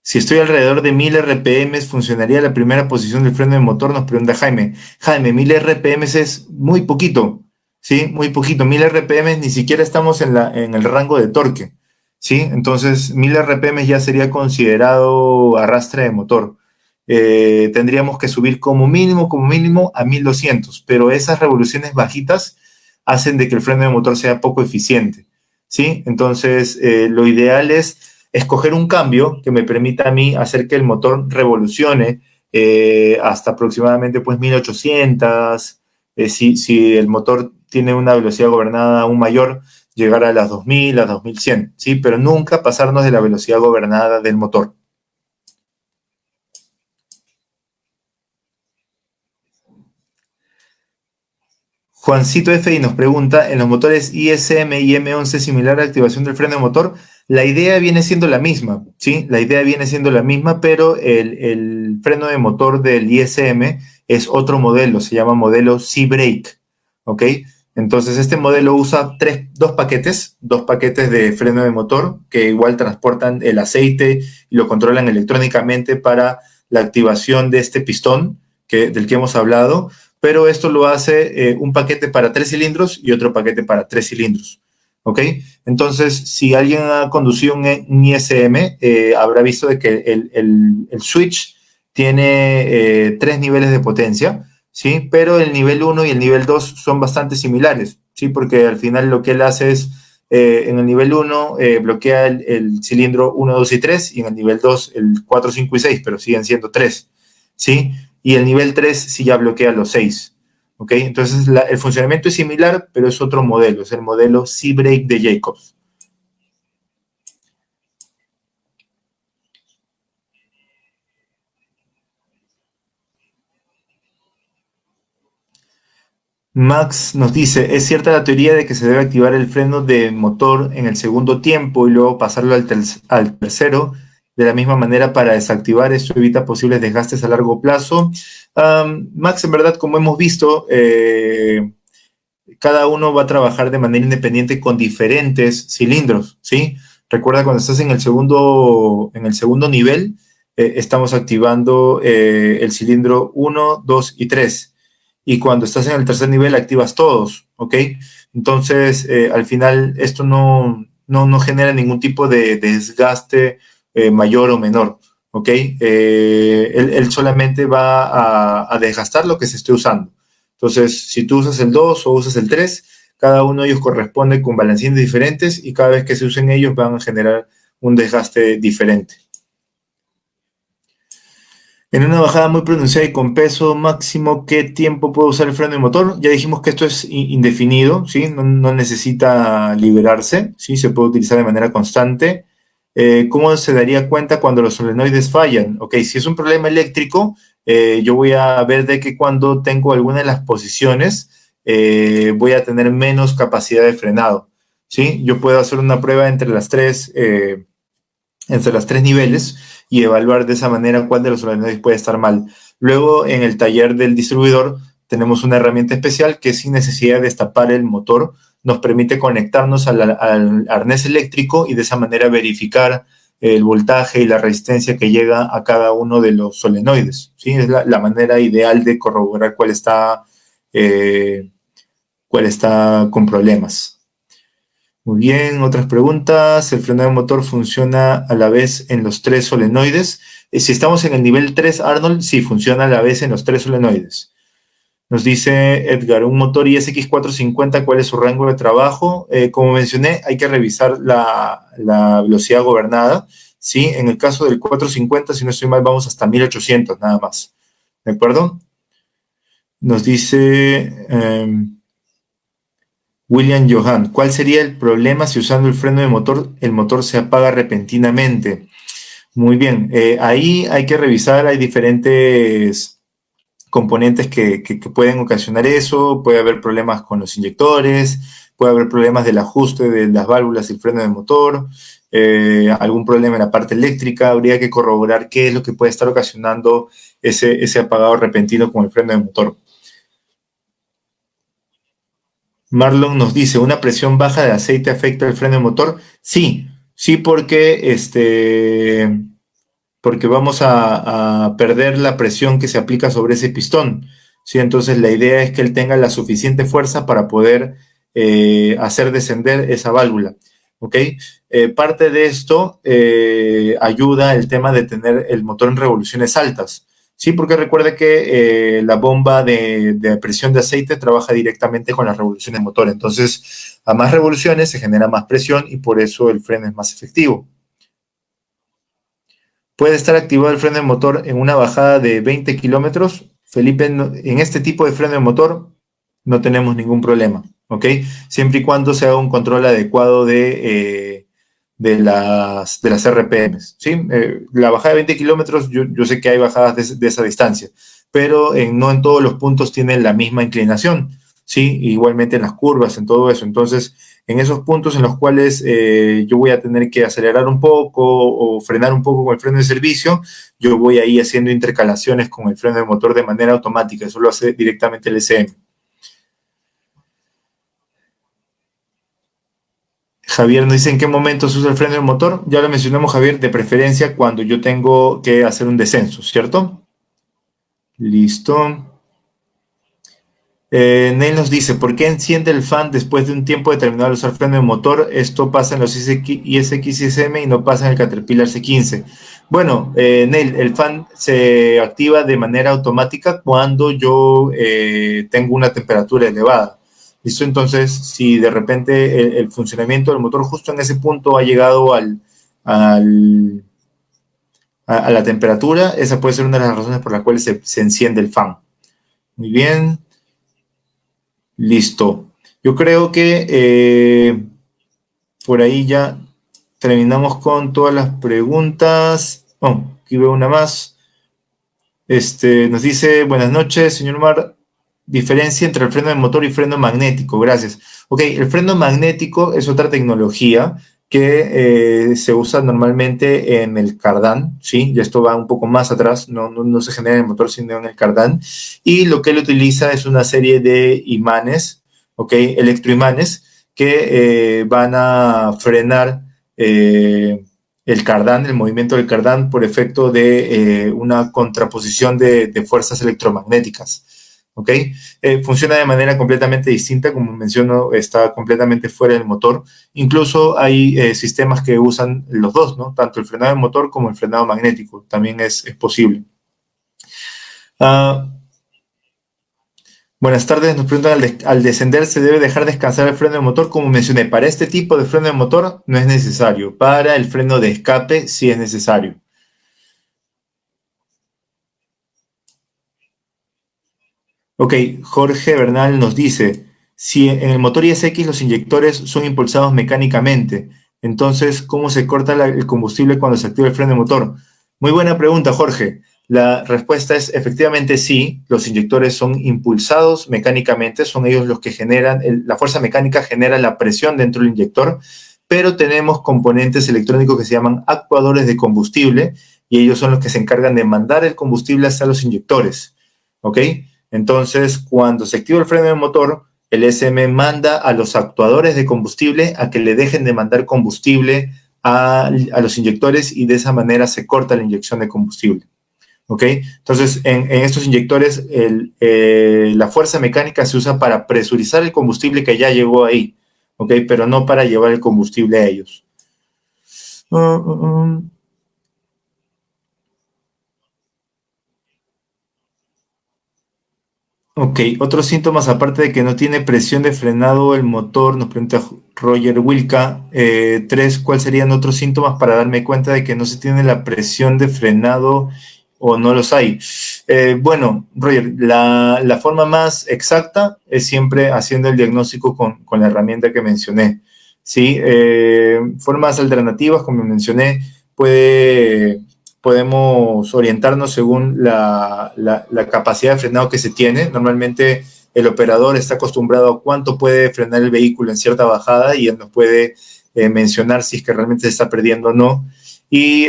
Si estoy alrededor de 1000 RPMs, ¿funcionaría la primera posición del freno de motor? Nos pregunta Jaime. Jaime, 1000 RPMs es muy poquito, ¿sí? Muy poquito. 1000 RPMs ni siquiera estamos en el rango de torque, ¿sí? Entonces, 1000 RPMs ya sería considerado arrastre de motor. Tendríamos que subir como mínimo a 1200, pero esas revoluciones bajitas hacen de que el freno de motor sea poco eficiente, ¿sí? Entonces, lo ideal es escoger un cambio que me permita a mí hacer que el motor revolucione hasta aproximadamente pues 1800, si el motor tiene una velocidad gobernada aún mayor, llegar a las 2000, a 2100, ¿sí? Pero nunca pasarnos de la velocidad gobernada del motor. Juancito FI nos pregunta, en los motores ISM y M11 similar a activación del freno de motor, la idea viene siendo la misma, ¿sí? La idea viene siendo la misma, pero el freno de motor del ISM es otro modelo, se llama modelo C-Brake, ¿ok? Entonces este modelo usa dos paquetes de freno de motor que igual transportan el aceite y lo controlan electrónicamente para la activación de este pistón del que hemos hablado, pero esto lo hace un paquete para 3 cilindros y otro paquete para 3 cilindros. ¿Ok? Entonces, si alguien ha conducido un ISM, habrá visto de que el switch tiene 3 niveles de potencia, ¿sí? Pero el nivel 1 y el nivel 2 son bastante similares, ¿sí? Porque al final lo que él hace es, en el nivel 1 bloquea el cilindro 1, 2 y 3, y en el nivel 2 el 4, 5 y 6, pero siguen siendo 3, ¿sí? Y el nivel 3 sí ya bloquea los 6. ¿Ok? Entonces el funcionamiento es similar, pero es otro modelo, es el modelo C-Brake de Jacobs. Max nos dice, ¿es cierta la teoría de que se debe activar el freno de motor en el segundo tiempo y luego pasarlo al tercero de la misma manera para desactivar? Esto evita posibles desgastes a largo plazo. Max, en verdad, como hemos visto, cada uno va a trabajar de manera independiente con diferentes cilindros, ¿sí? Recuerda, cuando estás en el segundo nivel, estamos activando el cilindro 1, 2 y 3. Y cuando estás en el tercer nivel, activas todos, ¿ok? Entonces, al final, esto no genera ningún tipo de desgaste mayor o menor, ¿ok? Él solamente va a desgastar lo que se esté usando. Entonces, si tú usas el 2 o usas el 3, cada uno de ellos corresponde con balancines diferentes y cada vez que se usen ellos van a generar un desgaste diferente. En una bajada muy pronunciada y con peso máximo, ¿qué tiempo puede usar el freno de motor? Ya dijimos que esto es indefinido, ¿sí? No necesita liberarse, ¿sí? Se puede utilizar de manera constante. ¿Cómo se daría cuenta cuando los solenoides fallan? Ok, si es un problema eléctrico, yo voy a ver de que cuando tengo alguna de las posiciones, voy a tener menos capacidad de frenado, ¿sí? Yo puedo hacer una prueba entre las tres niveles y evaluar de esa manera cuál de los solenoides puede estar mal. Luego, en el taller del distribuidor, tenemos una herramienta especial que, sin necesidad de destapar el motor, nos permite conectarnos al arnés eléctrico y de esa manera verificar el voltaje y la resistencia que llega a cada uno de los solenoides, ¿sí? Es la manera ideal de corroborar cuál está con problemas. Muy bien, otras preguntas. ¿El freno de motor funciona a la vez en los 3 solenoides? Si estamos en el nivel 3, Arnold, sí, funciona a la vez en los 3 solenoides. Nos dice Edgar, un motor ISX450, ¿cuál es su rango de trabajo? Como mencioné, hay que revisar la velocidad gobernada, ¿sí? En el caso del 450, si no estoy mal, vamos hasta 1800 nada más. ¿De acuerdo? Nos dice... William Johan, ¿cuál sería el problema si usando el freno de motor el motor se apaga repentinamente? Muy bien, ahí hay que revisar, hay diferentes componentes que pueden ocasionar eso, puede haber problemas con los inyectores, puede haber problemas del ajuste de las válvulas y el freno de motor, algún problema en la parte eléctrica, habría que corroborar qué es lo que puede estar ocasionando ese apagado repentino con el freno de motor. Marlon nos dice, ¿una presión baja de aceite afecta el freno de motor? Sí, sí, porque vamos a perder la presión que se aplica sobre ese pistón. ¿Sí? Entonces la idea es que él tenga la suficiente fuerza para poder hacer descender esa válvula. ¿Ok? Parte de esto ayuda el tema de tener el motor en revoluciones altas. Sí, porque recuerda que la bomba de presión de aceite trabaja directamente con las revoluciones del motor. Entonces, a más revoluciones se genera más presión y por eso el freno es más efectivo. ¿Puede estar activado el freno de motor en una bajada de 20 kilómetros? Felipe, en este tipo de freno de motor no tenemos ningún problema, ¿ok? Siempre y cuando se haga un control adecuado de las RPMs, ¿sí? La bajada de 20 kilómetros, yo sé que hay bajadas de esa distancia, pero no en todos los puntos tienen la misma inclinación, ¿sí? Igualmente en las curvas, en todo eso. Entonces, en esos puntos en los cuales yo voy a tener que acelerar un poco o frenar un poco con el freno de servicio, yo voy ahí haciendo intercalaciones con el freno de motor de manera automática. Eso lo hace directamente el SM. Javier nos dice en qué momento se usa el freno del motor. Ya lo mencionamos, Javier, de preferencia cuando yo tengo que hacer un descenso, ¿cierto? Listo. Neil nos dice, ¿por qué enciende el fan después de un tiempo determinado al usar freno de motor? Esto pasa en los ISX y SM y no pasa en el Caterpillar C15. Bueno, Neil, el fan se activa de manera automática cuando yo tengo una temperatura elevada. ¿Listo? Entonces, si de repente el funcionamiento del motor justo en ese punto ha llegado al, a la temperatura, esa puede ser una de las razones por las cuales se enciende el fan. Muy bien. Listo. Yo creo que por ahí ya terminamos con todas las preguntas. Oh, aquí veo una más. Nos dice, buenas noches, señor Mar. Diferencia entre el freno de motor y freno magnético. Gracias. Ok, el freno magnético es otra tecnología que se usa normalmente en el cardán, ¿sí? Y esto va un poco más atrás, no se genera en el motor, sino en el cardán. Y lo que él utiliza es una serie de imanes, ¿ok? Electroimanes que van a frenar el cardán, el movimiento del cardán por efecto de una contraposición de fuerzas electromagnéticas. ¿Ok? Funciona de manera completamente distinta, como menciono, está completamente fuera del motor. Incluso hay sistemas que usan los dos, ¿no? Tanto el frenado de motor como el frenado magnético, también es posible. Buenas tardes, nos preguntan, al descender se debe dejar descansar el freno de motor. Como mencioné, para este tipo de freno de motor no es necesario, para el freno de escape sí es necesario. Ok, Jorge Bernal nos dice, si en el motor ISX los inyectores son impulsados mecánicamente, entonces, ¿cómo se corta el combustible cuando se activa el freno de motor? Muy buena pregunta, Jorge. La respuesta es efectivamente sí, los inyectores son impulsados mecánicamente, son ellos los que generan, la fuerza mecánica genera la presión dentro del inyector, pero tenemos componentes electrónicos que se llaman actuadores de combustible y ellos son los que se encargan de mandar el combustible hasta los inyectores. ¿Ok? Entonces, cuando se activa el freno del motor, el SM manda a los actuadores de combustible a que le dejen de mandar combustible a los inyectores y de esa manera se corta la inyección de combustible. ¿Ok? Entonces, en estos inyectores, la fuerza mecánica se usa para presurizar el combustible que ya llegó ahí, ¿ok? Pero no para llevar el combustible a ellos. Ok, otros síntomas aparte de que no tiene presión de frenado el motor, nos pregunta Roger Wilka. Tres, ¿cuáles serían otros síntomas para darme cuenta de que no se tiene la presión de frenado o no los hay? Bueno, Roger, la forma más exacta es siempre haciendo el diagnóstico con la herramienta que mencioné. ¿Sí? Formas alternativas, como mencioné, podemos orientarnos según la capacidad de frenado que se tiene. Normalmente el operador está acostumbrado a cuánto puede frenar el vehículo en cierta bajada y él nos puede mencionar si es que realmente se está perdiendo o no. Y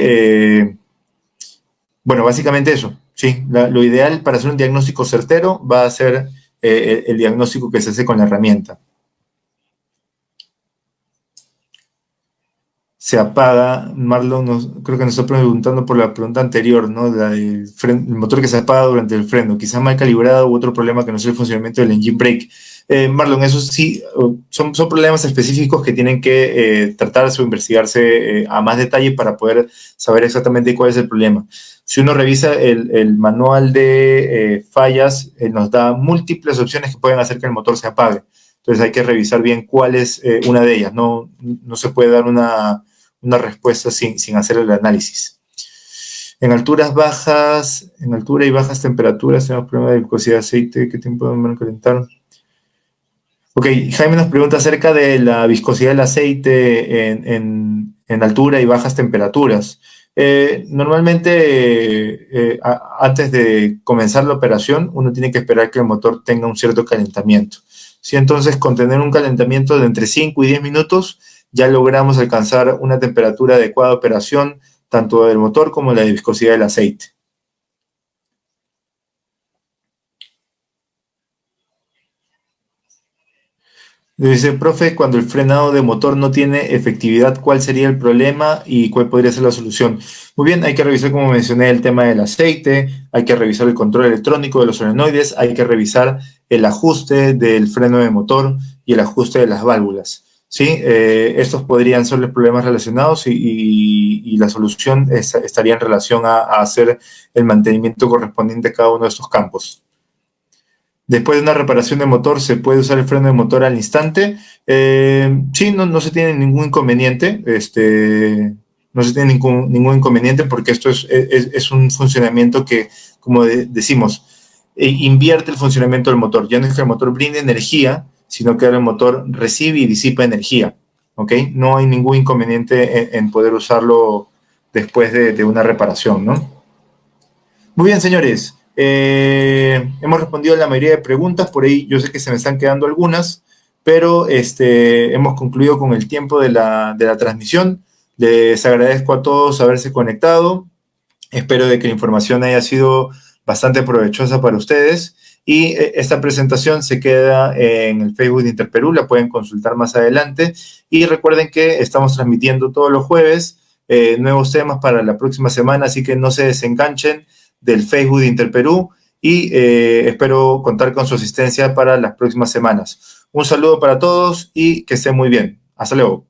bueno, básicamente eso. Sí, lo ideal para hacer un diagnóstico certero va a ser el diagnóstico que se hace con la herramienta. Se apaga. Marlon creo que nos está preguntando por la pregunta anterior, ¿no? El motor que se apaga durante el freno, quizá mal calibrado u otro problema que no es el funcionamiento del engine brake. Marlon, eso sí, son problemas específicos que tienen que tratarse o investigarse a más detalle para poder saber exactamente cuál es el problema. Si uno revisa el manual de fallas, nos da múltiples opciones que pueden hacer que el motor se apague. Entonces hay que revisar bien cuál es una de ellas. No se puede dar una respuesta sin hacer el análisis. En altura y bajas temperaturas tenemos problemas de viscosidad de aceite. ¿Qué tiempo de calentar? Ok, Jaime nos pregunta acerca de la viscosidad del aceite en altura y bajas temperaturas. Normalmente, antes de comenzar la operación, uno tiene que esperar que el motor tenga un cierto calentamiento. ¿Sí? Entonces, con tener un calentamiento de entre 5 y 10 minutos, ya logramos alcanzar una temperatura adecuada de operación, tanto del motor como la de viscosidad del aceite. Dice, profe, cuando el frenado de motor no tiene efectividad, ¿cuál sería el problema y cuál podría ser la solución? Muy bien, hay que revisar, como mencioné, el tema del aceite, hay que revisar el control electrónico de los solenoides, hay que revisar el ajuste del freno de motor y el ajuste de las válvulas. ¿Sí? Estos podrían ser los problemas relacionados y la solución estaría en relación a hacer el mantenimiento correspondiente a cada uno de estos campos. Después de una reparación de motor, ¿se puede usar el freno de motor al instante? Sí, no se tiene ningún inconveniente. No se tiene ningún inconveniente porque esto es un funcionamiento que, como decimos, invierte el funcionamiento del motor. Ya no es que el motor brinde energía, sino que ahora el motor recibe y disipa energía. ¿Ok? No hay ningún inconveniente en poder usarlo después de una reparación, ¿no? Muy bien, señores. Hemos respondido a la mayoría de preguntas, por ahí yo sé que se me están quedando algunas, pero hemos concluido con el tiempo de la transmisión. Les agradezco a todos haberse conectado. Espero de que la información haya sido bastante provechosa para ustedes. Y esta presentación se queda en el Facebook de Interperú, la pueden consultar más adelante. Y recuerden que estamos transmitiendo todos los jueves nuevos temas para la próxima semana, así que no se desenganchen del Facebook de Interperú y espero contar con su asistencia para las próximas semanas. Un saludo para todos y que estén muy bien. Hasta luego.